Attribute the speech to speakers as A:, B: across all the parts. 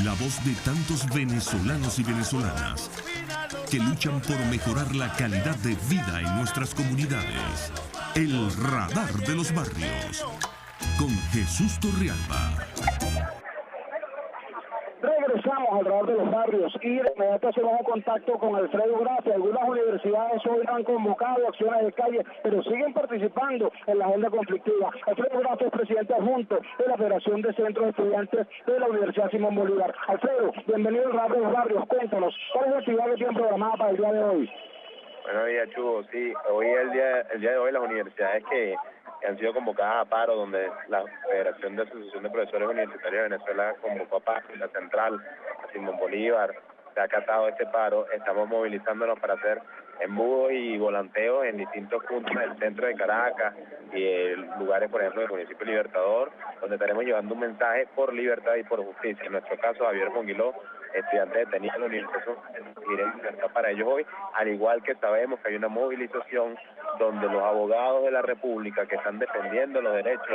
A: La voz de tantos venezolanos y venezolanas que luchan por mejorar la calidad de vida en nuestras comunidades. El Radar de los Barrios, con Jesús Torrealba.
B: Regresamos al Radar de los Barrios y de inmediato hacemos un contacto con Alfredo Gracia. Algunas universidades hoy han convocado acciones de calle, pero siguen participando en la agenda conflictiva. Alfredo Gracia es presidente adjunto de la Federación de Centros de Estudiantes de la Universidad Simón Bolívar. Alfredo, bienvenido al Radar de los Barrios. Cuéntanos, ¿cuál es la actividad que tienen programada para el día de hoy?
C: Buenos días, Chugo. Sí, hoy el día de hoy las universidades que han sido convocadas a paro, donde la Federación de Asociación de Profesores Universitarios de Venezuela convocó a paro, la Central, a Simón Bolívar, se ha acatado este paro. Estamos movilizándonos para hacer embudos y volanteos en distintos puntos del centro de Caracas y lugares, por ejemplo, del municipio Libertador, donde estaremos llevando un mensaje por libertad y por justicia. En nuestro caso, Javier Monguiló, estudiante detenido en la Universidad, iré en libertad para ellos hoy, al igual que sabemos que hay una movilización donde los abogados de la República que están defendiendo los derechos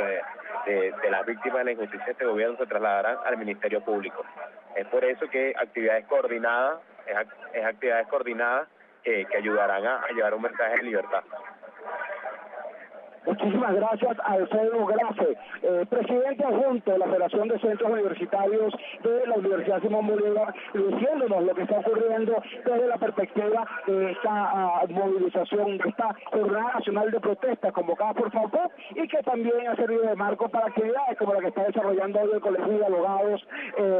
C: de las víctimas de la injusticia de este gobierno se trasladarán al Ministerio Público. Es por eso que actividades coordinadas, que ayudarán a llevar un mensaje de libertad.
B: Muchísimas gracias, Alfredo Grace, presidente adjunto de la Federación de Centros Universitarios de la Universidad Simón Bolívar, diciéndonos lo que está ocurriendo desde la perspectiva de esta movilización, de esta Jornada Nacional de Protesta convocada por FAUPOP y que también ha servido de marco para actividades como la que está desarrollando hoy el Colegio de Abogados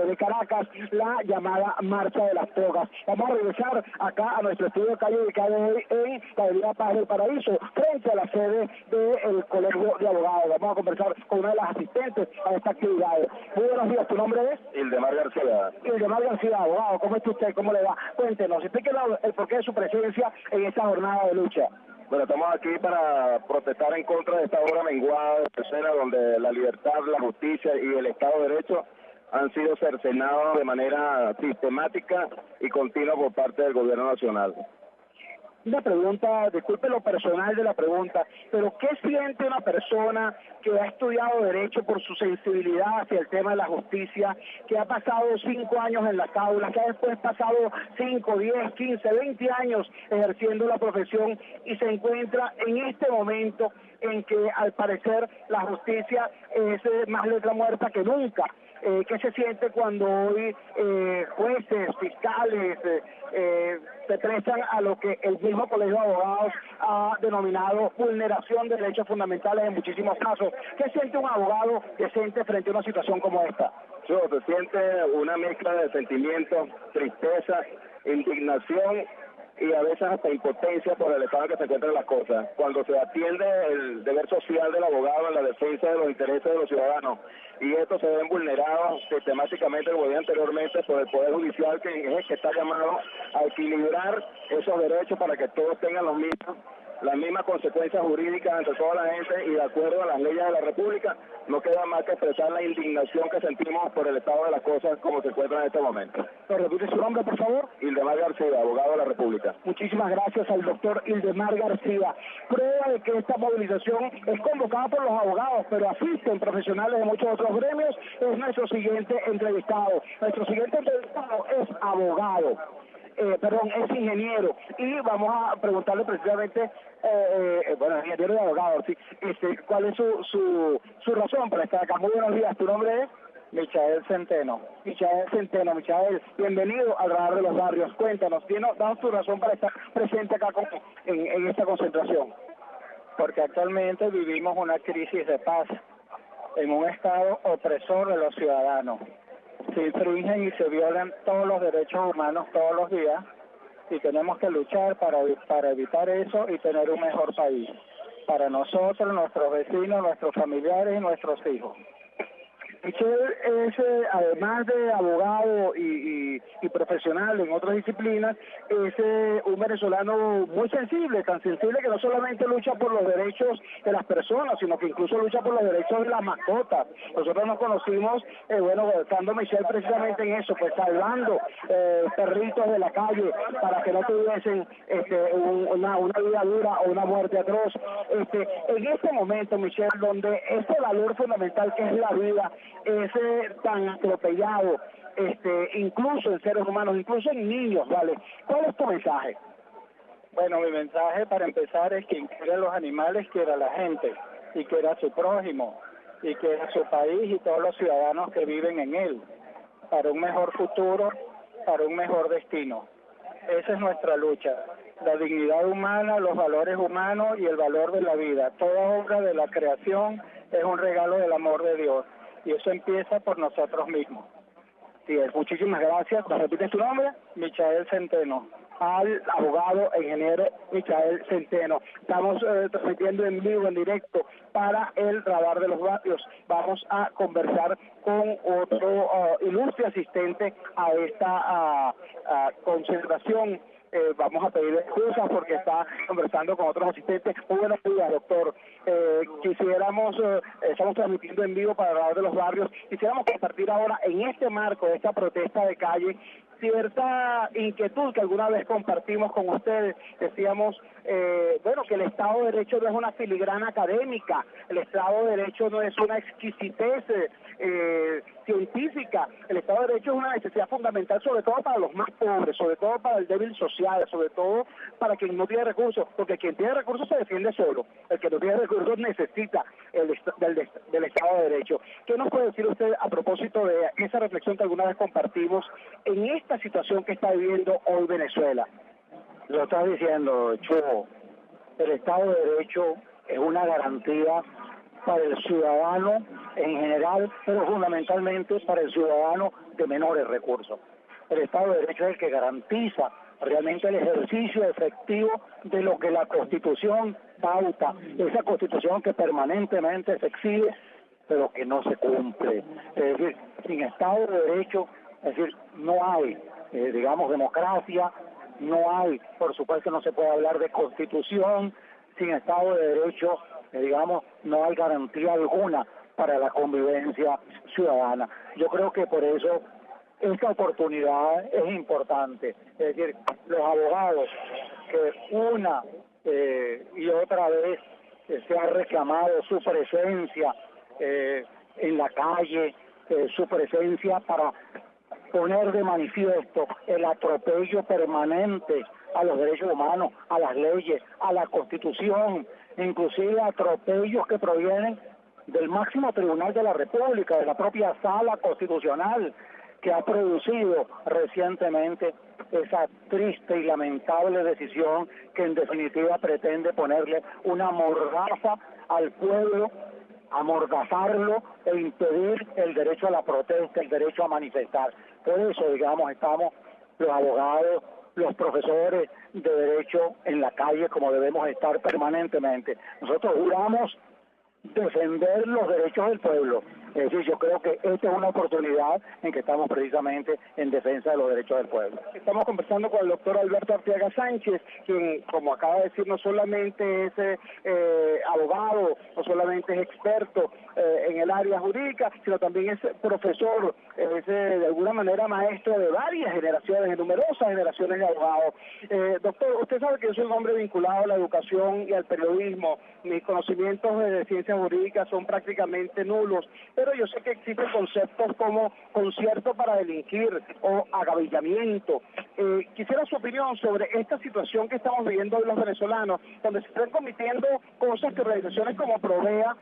B: de Caracas, la llamada Marcha de las Togas. Vamos a regresar acá a nuestro estudio de calle ubicado hoy en la Avenida Paz del Paraíso, frente a la sede de el Colegio de Abogados. Vamos a conversar con una de las asistentes a esta actividad. Muy buenos días, ¿tu nombre es?
C: Ildemar García.
B: Ildemar García, abogado, ¿cómo está usted? ¿Cómo le va? Cuéntenos, explique el porqué de su presencia en esta jornada de lucha.
D: Bueno, estamos aquí para protestar en contra de esta obra menguada de tercera, donde la libertad, la justicia y el Estado de Derecho han sido cercenados de manera sistemática y continua por parte del gobierno nacional.
B: Una pregunta, disculpe lo personal de la pregunta, pero ¿qué siente una persona que ha estudiado Derecho por su sensibilidad hacia el tema de la justicia, que ha pasado 5 años en las aulas, que ha después pasado 5, 10, 15, 20 años ejerciendo la profesión y se encuentra en este momento en que al parecer la justicia es más letra muerta que nunca? ¿Qué se siente cuando hoy jueces, fiscales se prestan a lo que el mismo Colegio de Abogados ha denominado vulneración de derechos fundamentales en muchísimos casos? ¿Qué siente un abogado decente frente a una situación como esta?
D: Se siente una mezcla de sentimientos, tristeza, indignación y a veces hasta impotencia por el estado en que se encuentran las cosas. Cuando se atiende el deber social del abogado en la defensa de los intereses de los ciudadanos y estos se ven vulnerados sistemáticamente, como dije anteriormente, por el Poder Judicial, que es el que está llamado a equilibrar esos derechos para que todos tengan las mismas consecuencias jurídicas entre toda la gente y de acuerdo a las leyes de la República, no queda más que expresar la indignación que sentimos por el estado de las cosas como se encuentra en este momento.
B: ¿Me repite su nombre, por favor?
D: Ildemar García, abogado de la República.
B: Muchísimas gracias al doctor Ildemar García. Prueba de que esta movilización es convocada por los abogados, pero asisten profesionales de muchos otros gremios, es nuestro siguiente entrevistado. Nuestro siguiente entrevistado es abogado. Es ingeniero, y vamos a preguntarle precisamente, ingeniero y abogado, sí, ¿cuál es su razón para estar acá? Muy buenos días, ¿tu nombre es?
E: Michael Centeno.
B: Michael, bienvenido al Radar de los Barrios. Cuéntanos, danos tu razón para estar presente acá en esta concentración.
E: Porque actualmente vivimos una crisis de paz en un estado opresor de los ciudadanos. Se infringen y se violan todos los derechos humanos todos los días y tenemos que luchar para evitar eso y tener un mejor país para nosotros, nuestros vecinos, nuestros familiares y nuestros hijos.
B: Michel es, además de abogado y profesional en otras disciplinas, es un venezolano muy sensible, tan sensible que no solamente lucha por los derechos de las personas, sino que incluso lucha por los derechos de las mascotas. Nosotros nos conocimos, estando Michel precisamente en eso, pues salvando perritos de la calle para que no tuviesen una vida dura o una muerte atroz. En este momento, Michel, donde este valor fundamental que es la vida es tan atropellado, incluso en seres humanos, incluso en niños, ¿vale? ¿Cuál es tu mensaje?
E: Bueno, mi mensaje para empezar es que quien quiera a los animales quiera a la gente, y quiera a su prójimo, y quiera a su país y todos los ciudadanos que viven en él, para un mejor futuro, para un mejor destino. Esa es nuestra lucha, la dignidad humana, los valores humanos y el valor de la vida. Toda obra de la creación es un regalo del amor de Dios, y eso empieza por nosotros mismos.
B: Sí, muchísimas gracias. ¿Me repites tu nombre?
E: Michael Centeno.
B: Al abogado e ingeniero Michael Centeno. Estamos transmitiendo en vivo, en directo, para el Radar de los Barrios. Vamos a conversar con otro ilustre asistente a esta concentración. Vamos a pedirle excusas porque está conversando con otros asistentes. Muy buenos días, doctor. Estamos transmitiendo en vivo para el Radar de los Barrios. Quisiéramos compartir ahora, en este marco de esta protesta de calle, cierta inquietud que alguna vez compartimos con ustedes. Decíamos, que el Estado de Derecho no es una filigrana académica, el Estado de Derecho no es una exquisitez científica, el Estado de Derecho es una necesidad fundamental, sobre todo para los más pobres, sobre todo para el débil social, sobre todo para quien no tiene recursos, porque quien tiene recursos se defiende solo, el que no tiene recursos necesita del Estado de Derecho. ¿Qué nos puede decir usted a propósito de esa reflexión que alguna vez compartimos en esta situación que está viviendo hoy Venezuela?
E: Lo estás diciendo, Chugo, el Estado de Derecho es una garantía para el ciudadano en general, pero fundamentalmente para el ciudadano de menores recursos. El Estado de Derecho es el que garantiza realmente el ejercicio efectivo de lo que la Constitución pauta, esa Constitución que permanentemente se exige, pero que no se cumple. Es decir, sin Estado de Derecho, es decir, no hay, democracia, no hay, por supuesto no se puede hablar de Constitución, sin Estado de Derecho, no hay garantía alguna para la convivencia ciudadana. Yo creo que por eso esta oportunidad es importante. Es decir, los abogados que una y otra vez se ha reclamado su presencia en la calle, su presencia para poner de manifiesto el atropello permanente a los derechos humanos, a las leyes, a la Constitución, inclusive atropellos que provienen del máximo tribunal de la República, de la propia Sala Constitucional, que ha producido recientemente esa triste y lamentable decisión que en definitiva pretende ponerle una mordaza al pueblo, amordazarlo e impedir el derecho a la protesta, el derecho a manifestar. Por eso, estamos los abogados, los profesores de derecho en la calle como debemos estar permanentemente. Nosotros juramos defender los derechos del pueblo. Es decir, yo creo que esta es una oportunidad en que estamos precisamente en defensa de los derechos del pueblo.
B: Estamos conversando con el doctor Alberto Arteaga Sánchez, quien, como acaba de decir, no solamente es abogado, no solamente es experto en el área jurídica, sino también es profesor, es de alguna manera maestro de varias generaciones, de numerosas generaciones de abogados. Doctor, usted sabe que yo soy un hombre vinculado a la educación y al periodismo. Mis conocimientos de ciencias jurídicas son prácticamente nulos, pero yo sé que existen conceptos como concierto para delinquir o agavillamiento. Quisiera su opinión sobre esta situación que estamos viviendo hoy los venezolanos, donde se están cometiendo cosas que organizaciones como Provea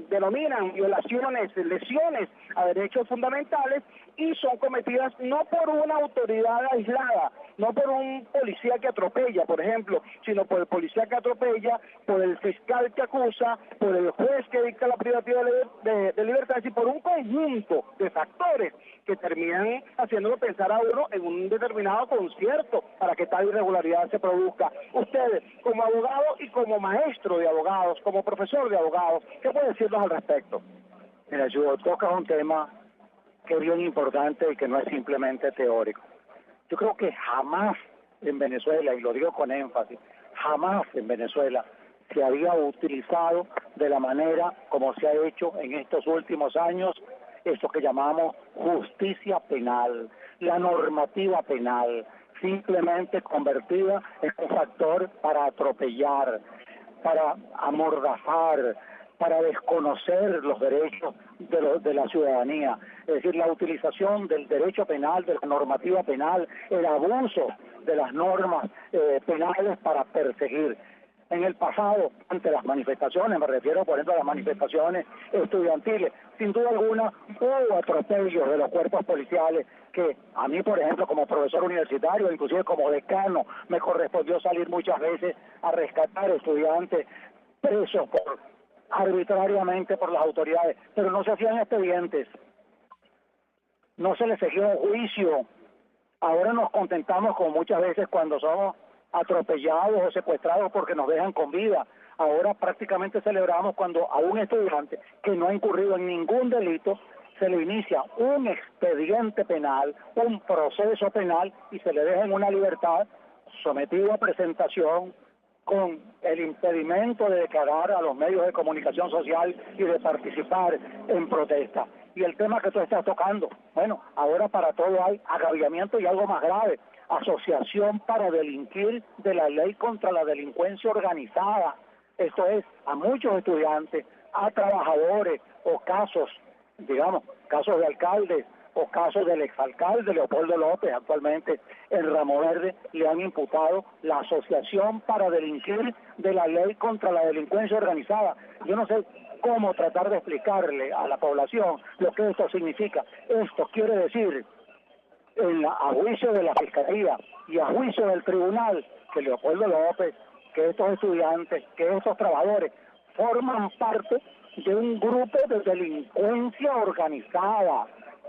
B: denominan violaciones, lesiones a derechos fundamentales, y son cometidas no por una autoridad aislada, no por un policía que atropella, por ejemplo, sino por el policía que atropella, por el fiscal que acusa, por el juez que dicta la privativa de libertad, es decir, por un conjunto de factores que terminan haciéndolo pensar a uno en un determinado concierto para que tal irregularidad se produzca. Ustedes, como abogado y como maestro de abogados, como profesor de abogados, ¿qué pueden decirnos al respecto?
E: Mira, yo toca un tema que es bien importante y que no es simplemente teórico. Yo creo que jamás en Venezuela, y lo digo con énfasis, jamás en Venezuela se había utilizado de la manera como se ha hecho en estos últimos años eso que llamamos justicia penal, la normativa penal, simplemente convertida en un factor para atropellar, para amordazar, para desconocer los derechos de la ciudadanía. Es decir, la utilización del derecho penal, de la normativa penal, el abuso de las normas penales para perseguir. En el pasado, ante las manifestaciones, me refiero por ejemplo a las manifestaciones estudiantiles, sin duda alguna hubo atropellos de los cuerpos policiales que a mí, por ejemplo, como profesor universitario, inclusive como decano, me correspondió salir muchas veces a rescatar estudiantes presos arbitrariamente por las autoridades, pero no se hacían expedientes, no se les seguía un juicio. Ahora nos contentamos como muchas veces cuando somos atropellados o secuestrados porque nos dejan con vida. Ahora prácticamente celebramos cuando a un estudiante que no ha incurrido en ningún delito se le inicia un expediente penal, un proceso penal y se le deja en una libertad sometido a presentación con el impedimento de declarar a los medios de comunicación social y de participar en protesta. Y el tema que tú estás tocando, bueno, ahora para todo hay agraviamiento y algo más grave, asociación para delinquir de la ley contra la delincuencia organizada. Esto es, a muchos estudiantes, a trabajadores o casos, digamos, casos de alcaldes o casos del exalcalde Leopoldo López, actualmente en Ramo Verde, le han imputado la asociación para delinquir de la ley contra la delincuencia organizada. Yo no sé cómo tratar de explicarle a la población lo que esto significa. Esto quiere decir, a juicio de la Fiscalía y a juicio del Tribunal, que Leopoldo López, que estos estudiantes, que estos trabajadores forman parte de un grupo de delincuencia organizada,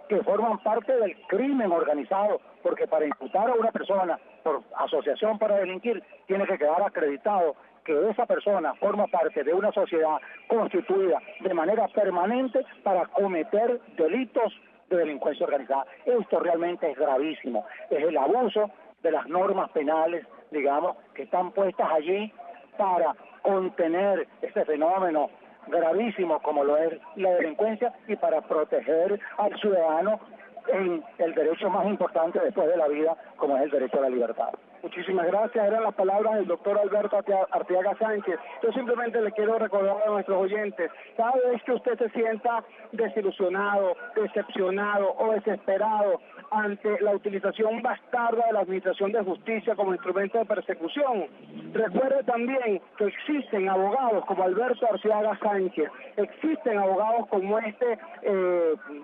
E: que forman parte del crimen organizado, porque para imputar a una persona por asociación para delinquir tiene que quedar acreditado que esa persona forma parte de una sociedad constituida de manera permanente para cometer delitos de delincuencia organizada. Esto realmente es gravísimo, es el abuso de las normas penales, digamos, que están puestas allí para contener este fenómeno gravísimo como lo es la delincuencia y para proteger al ciudadano en el derecho más importante después de la vida, como es el derecho a la libertad. Muchísimas gracias. Eran las palabras del doctor Alberto Arteaga Sánchez. Yo simplemente le quiero recordar a nuestros oyentes, cada vez que usted se sienta desilusionado, decepcionado o desesperado ante la utilización bastarda de la Administración de Justicia como instrumento de persecución, recuerde también que existen abogados como Alberto Arteaga Sánchez, existen abogados como este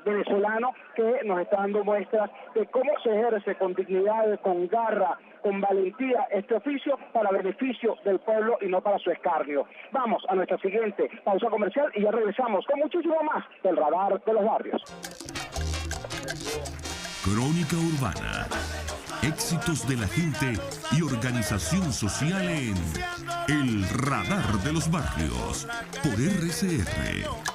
E: venezolano que nos está dando muestras de cómo se ejerce con dignidad, con garra, con valentía este oficio para beneficio del pueblo y no para su escarnio. Vamos a nuestra siguiente pausa comercial y ya regresamos con muchísimo más del Radar de los Barrios.
A: Crónica Urbana. Éxitos de la gente y organización social en El Radar de los Barrios por RCR.